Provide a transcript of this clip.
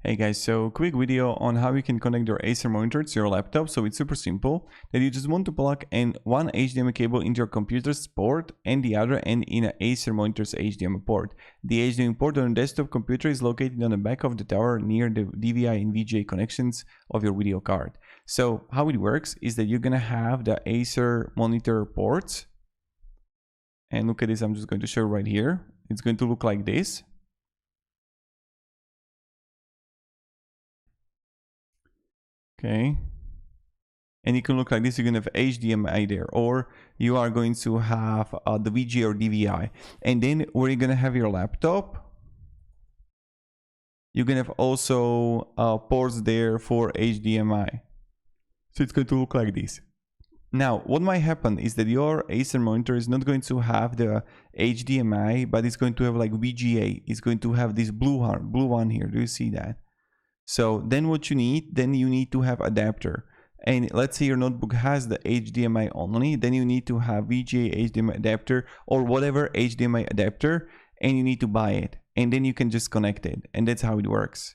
Hey guys, so quick video on how you can connect your Acer monitor to your laptop. So it's super simple that you just want to plug in one HDMI cable into your computer's port and the other end in an Acer monitor's HDMI port. The HDMI port on a desktop computer is located on the back of the tower near the DVI and VGA connections of your video card. So how it works is that you're gonna have the Acer monitor ports, and look at this, I'm just going to show right here. It's going to look like this. Okay, and it can look like this. You're going to have HDMI there, or you are going to have the VGA or DVI. And then where you're going to have your laptop, you're going to have also ports there for HDMI. So it's going to look like this. Now, what might happen is that your Acer monitor is not going to have the HDMI, but it's going to have like VGA. It's going to have this blue one here. Do you see that? So then what you need, to have adapter. And let's say your notebook has the HDMI only, then you need to have VGA HDMI adapter or whatever HDMI adapter, and you need to buy it. And then you can just connect it. And that's how it works.